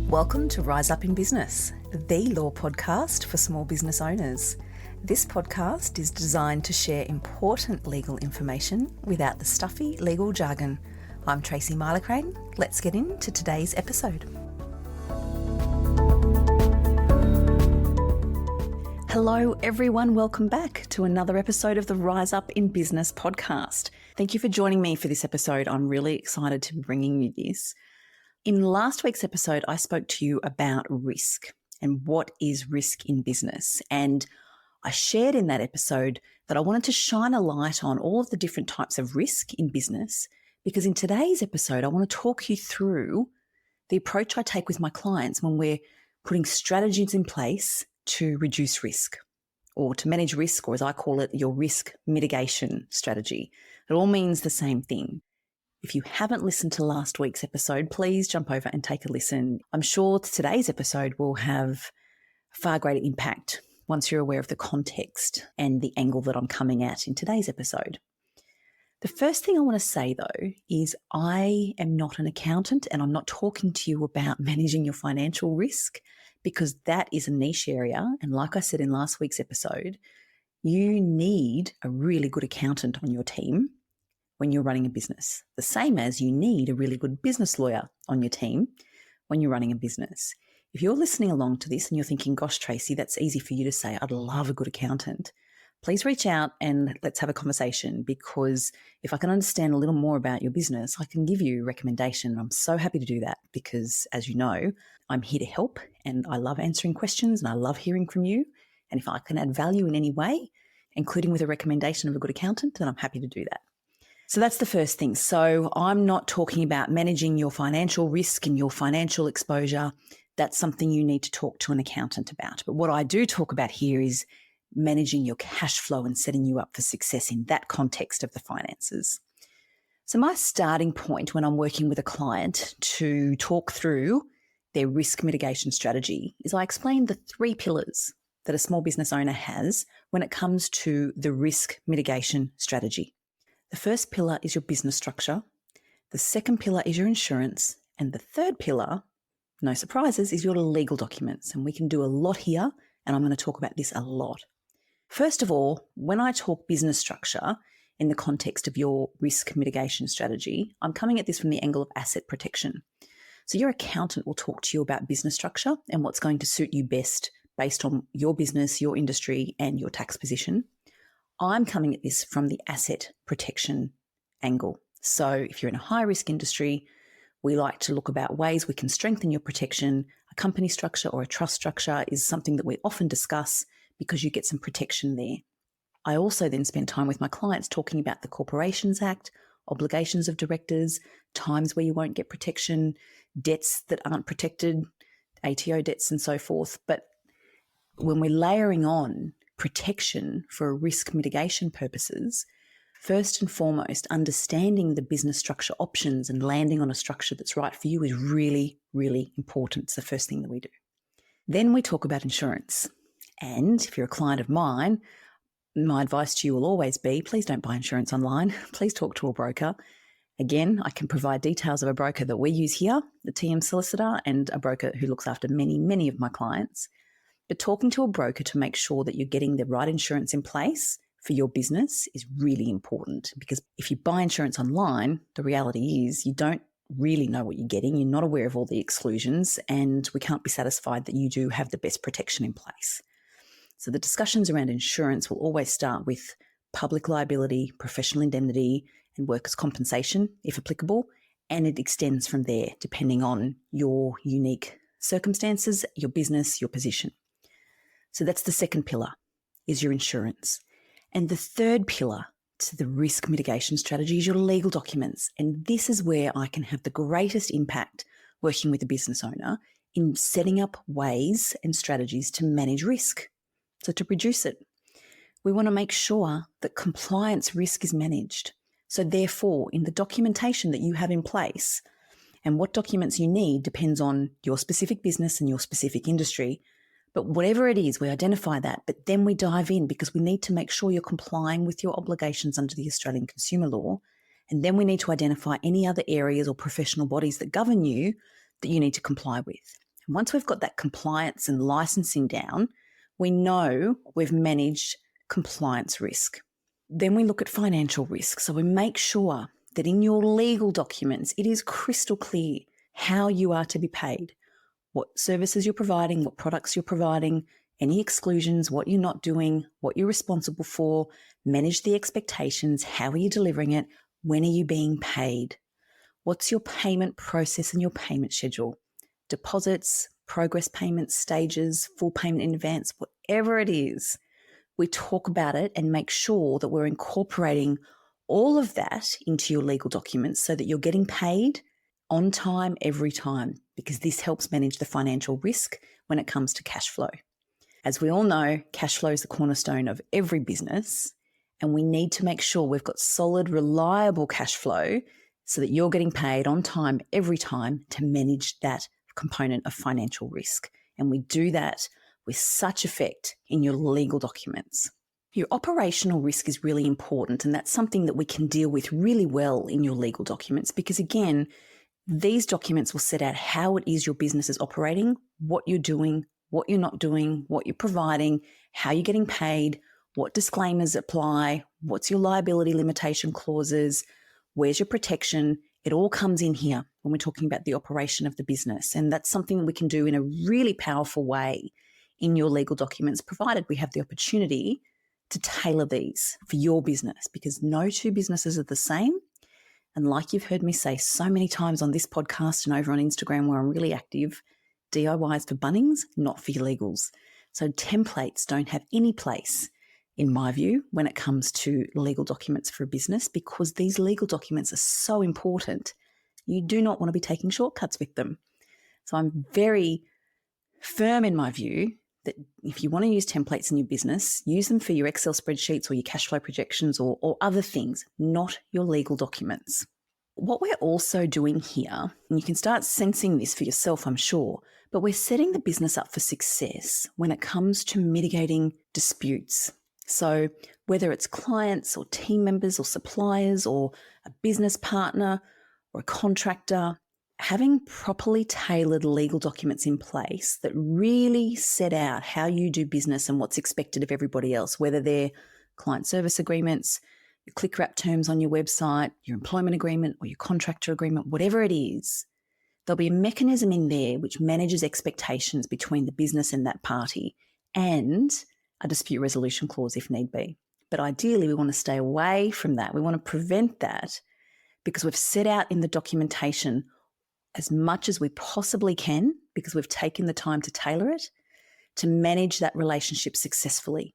Welcome to Rise Up in Business, the law podcast for small business owners. This podcast is designed to share important legal information without the stuffy legal jargon. I'm Tracy Milacrane. Let's get into today's episode. Hello everyone, welcome back to another episode of the Rise Up in Business podcast. Thank you for joining me for this episode. I'm really excited to be bringing you this. In last week's episode, I spoke to you about risk and what is risk in business. And I shared in that episode that I wanted to shine a light on all of the different types of risk in business, because in today's episode, I want to talk you through the approach I take with my clients when we're putting strategies in place to reduce risk or to manage risk, or as I call it, your risk mitigation strategy. It all means the same thing. If you haven't listened to last week's episode, please jump over and take a listen. I'm sure today's episode will have far greater impact once you're aware of the context and the angle that I'm coming at in today's episode. The first thing I want to say, though, is I am not an accountant and I'm not talking to you about managing your financial risk, because that is a niche area. And like I said in last week's episode, you need a really good accountant on your team when you're running a business, the same as you need a really good business lawyer on your team when you're running a business. If you're listening along to this and you're thinking, gosh, Tracy, that's easy for you to say, I'd love a good accountant, please reach out and let's have a conversation, because if I can understand a little more about your business, I can give you a recommendation. I'm so happy to do that because, as you know, I'm here to help and I love answering questions and I love hearing from you. And if I can add value in any way, including with a recommendation of a good accountant, then I'm happy to do that. So that's the first thing. So I'm not talking about managing your financial risk and your financial exposure. That's something you need to talk to an accountant about. But what I do talk about here is managing your cash flow and setting you up for success in that context of the finances. So my starting point when I'm working with a client to talk through their risk mitigation strategy is I explain the 3 pillars that a small business owner has when it comes to the risk mitigation strategy. The first pillar is your business structure. The second pillar is your insurance. And the third pillar, no surprises, is your legal documents. And we can do a lot here, and I'm going to talk about this a lot. First of all, when I talk business structure in the context of your risk mitigation strategy, I'm coming at this from the angle of asset protection. So your accountant will talk to you about business structure and what's going to suit you best based on your business, your industry, and your tax position. I'm coming at this from the asset protection angle. So if you're in a high-risk industry, we like to look about ways we can strengthen your protection. A company structure or a trust structure is something that we often discuss because you get some protection there. I also then spend time with my clients talking about the Corporations Act, obligations of directors, times where you won't get protection, debts that aren't protected, ATO debts and so forth. But when we're layering on protection for risk mitigation purposes, first and foremost, understanding the business structure options and landing on a structure that's right for you is really, really important. It's the first thing that we do. Then we talk about insurance. And if you're a client of mine, my advice to you will always be, please don't buy insurance online. Please talk to a broker. Again, I can provide details of a broker that we use here, the TM Solicitor, and a broker who looks after many, many of my clients. But talking to a broker to make sure that you're getting the right insurance in place for your business is really important, because if you buy insurance online, the reality is you don't really know what you're getting. You're not aware of all the exclusions, and we can't be satisfied that you do have the best protection in place. So the discussions around insurance will always start with public liability, professional indemnity, and workers' compensation, if applicable, and it extends from there depending on your unique circumstances, your business, your position. So that's the second pillar, is your insurance. And the third pillar to the risk mitigation strategy is your legal documents. And this is where I can have the greatest impact working with a business owner in setting up ways and strategies to manage risk, so to reduce it. We want to make sure that compliance risk is managed. So therefore, in the documentation that you have in place, and what documents you need depends on your specific business and your specific industry. But whatever it is, we identify that, but then we dive in because we need to make sure you're complying with your obligations under the Australian consumer law. And then we need to identify any other areas or professional bodies that govern you that you need to comply with. And once we've got that compliance and licensing down, we know we've managed compliance risk. Then we look at financial risk. So we make sure that in your legal documents, it is crystal clear how you are to be paid, what services you're providing, what products you're providing, any exclusions, what you're not doing, what you're responsible for, manage the expectations, how are you delivering it, when are you being paid, what's your payment process and your payment schedule, deposits, progress payments, stages, full payment in advance, whatever it is. We talk about it and make sure that we're incorporating all of that into your legal documents so that you're getting paid on time every time, because this helps manage the financial risk when it comes to cash flow. As we all know, cash flow is the cornerstone of every business, and we need to make sure we've got solid, reliable cash flow so that you're getting paid on time every time to manage that component of financial risk. And we do that with such effect in your legal documents. Your operational risk is really important, and that's something that we can deal with really well in your legal documents because, again, these documents will set out how it is your business is operating, what you're doing, what you're not doing, what you're providing, how you're getting paid, what disclaimers apply, what's your liability limitation clauses, where's your protection. It all comes in here when we're talking about the operation of the business. And that's something that we can do in a really powerful way in your legal documents, provided we have the opportunity to tailor these for your business, because no two businesses are the same. And like you've heard me say so many times on this podcast and over on Instagram where I'm really active, DIY is for Bunnings, not for your legals. So templates don't have any place, in my view, when it comes to legal documents for a business, because these legal documents are so important. You do not want to be taking shortcuts with them. So I'm very firm in my view that if you want to use templates in your business, use them for your Excel spreadsheets or your cash flow projections or other things, not your legal documents. What we're also doing here, and you can start sensing this for yourself, I'm sure, but we're setting the business up for success when it comes to mitigating disputes. So whether it's clients or team members or suppliers or a business partner or a contractor, having properly tailored legal documents in place that really set out how you do business and what's expected of everybody else, whether they're client service agreements, your click wrap terms on your website, your employment agreement or your contractor agreement, whatever it is, there'll be a mechanism in there which manages expectations between the business and that party and a dispute resolution clause if need be. But ideally, we want to stay away from that. We want to prevent that because we've set out in the documentation as much as we possibly can, because we've taken the time to tailor it, to manage that relationship successfully.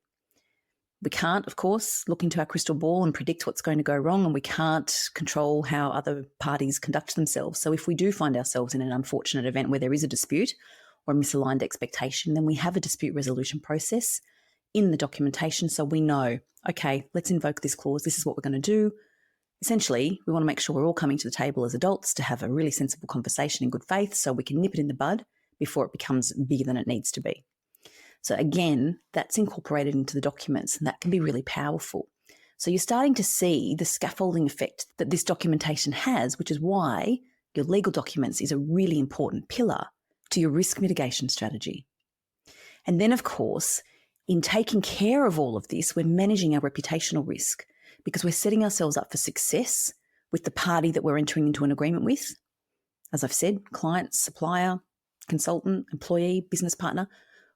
We can't, of course, look into our crystal ball and predict what's going to go wrong, and we can't control how other parties conduct themselves. So if we do find ourselves in an unfortunate event where there is a dispute or a misaligned expectation, then we have a dispute resolution process in the documentation so we know, okay, let's invoke this clause. This is what we're going to do. Essentially, we want to make sure we're all coming to the table as adults to have a really sensible conversation in good faith so we can nip it in the bud before it becomes bigger than it needs to be. So again, that's incorporated into the documents, and that can be really powerful. So you're starting to see the scaffolding effect that this documentation has, which is why your legal documents is a really important pillar to your risk mitigation strategy. And then, of course, in taking care of all of this, we're managing our reputational risk, because we're setting ourselves up for success with the party that we're entering into an agreement with. As I've said, client, supplier, consultant, employee, business partner.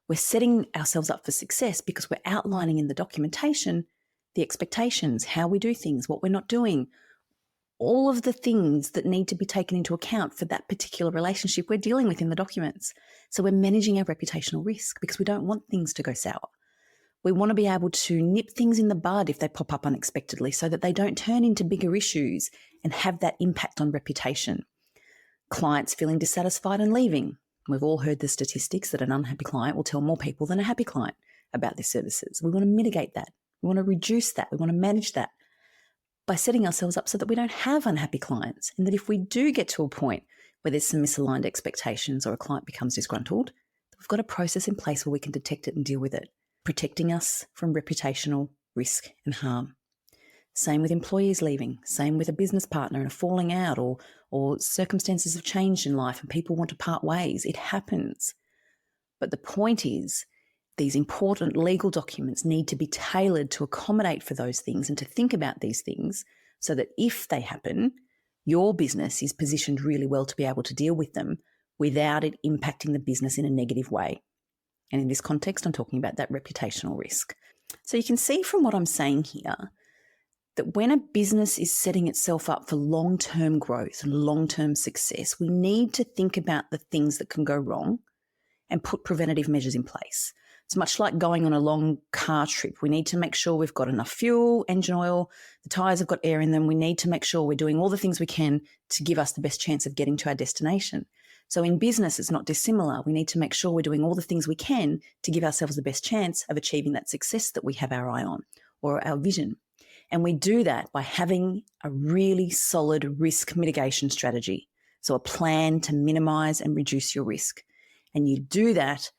We're setting ourselves up for success because we're outlining in the documentation the expectations, how we do things, what we're not doing, all of the things that need to be taken into account for that particular relationship we're dealing with in the documents. So we're managing our reputational risk because we don't want things to go sour. We want to be able to nip things in the bud if they pop up unexpectedly so that they don't turn into bigger issues and have that impact on reputation. Clients feeling dissatisfied and leaving. We've all heard the statistics that an unhappy client will tell more people than a happy client about their services. We want to mitigate that. We want to reduce that. We want to manage that by setting ourselves up so that we don't have unhappy clients, and that if we do get to a point where there's some misaligned expectations or a client becomes disgruntled, we've got a process in place where we can detect it and deal with it, protecting us from reputational risk and harm. Same with employees leaving, same with a business partner and a falling out, or circumstances have changed in life and people want to part ways. It happens. But the point is, these important legal documents need to be tailored to accommodate for those things and to think about these things so that if they happen, your business is positioned really well to be able to deal with them without it impacting the business in a negative way. And in this context, I'm talking about that reputational risk. So you can see from what I'm saying here that when a business is setting itself up for long-term growth and long-term success, we need to think about the things that can go wrong and put preventative measures in place. It's much like going on a long car trip. We need to make sure we've got enough fuel, engine oil, the tyres have got air in them. We need to make sure we're doing all the things we can to give us the best chance of getting to our destination. So in business, it's not dissimilar. We need to make sure we're doing all the things we can to give ourselves the best chance of achieving that success that we have our eye on or our vision. And we do that by having a really solid risk mitigation strategy. So a plan to minimize and reduce your risk. And you do that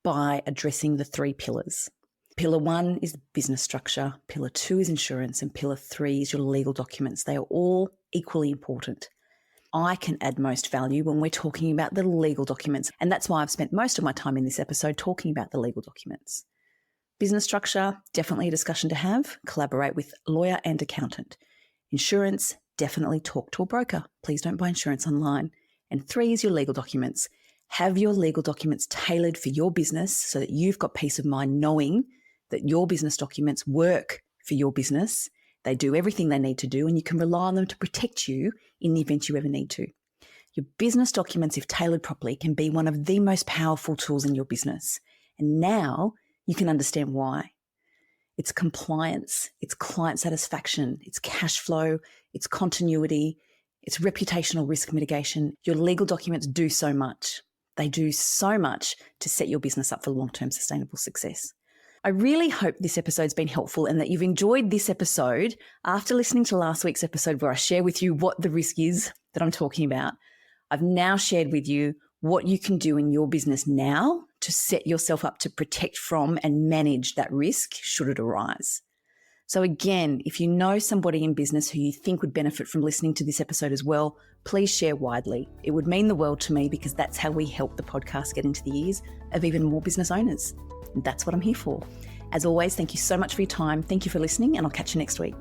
by addressing the 3 pillars. Pillar 1 is business structure. Pillar 2 is insurance. And pillar 3 is your legal documents. They are all equally important. I can add most value when we're talking about the legal documents. And that's why I've spent most of my time in this episode talking about the legal documents. Business structure, definitely a discussion to have. Collaborate with lawyer and accountant. Insurance, definitely talk to a broker. Please don't buy insurance online. And 3 is your legal documents. Have your legal documents tailored for your business so that you've got peace of mind knowing that your business documents work for your business. They do everything they need to do and you can rely on them to protect you in the event you ever need to. Your business documents, if tailored properly, can be one of the most powerful tools in your business. And now you can understand why. It's compliance, it's client satisfaction, it's cash flow, it's continuity, it's reputational risk mitigation. Your legal documents do so much. They do so much to set your business up for long-term sustainable success. I really hope this episode's been helpful and that you've enjoyed this episode after listening to last week's episode where I share with you what the risk is that I'm talking about. I've now shared with you what you can do in your business now to set yourself up to protect from and manage that risk should it arise. So again, if you know somebody in business who you think would benefit from listening to this episode as well, please share widely. It would mean the world to me because that's how we help the podcast get into the ears of even more business owners. And that's what I'm here for. As always, thank you so much for your time. Thank you for listening, and I'll catch you next week.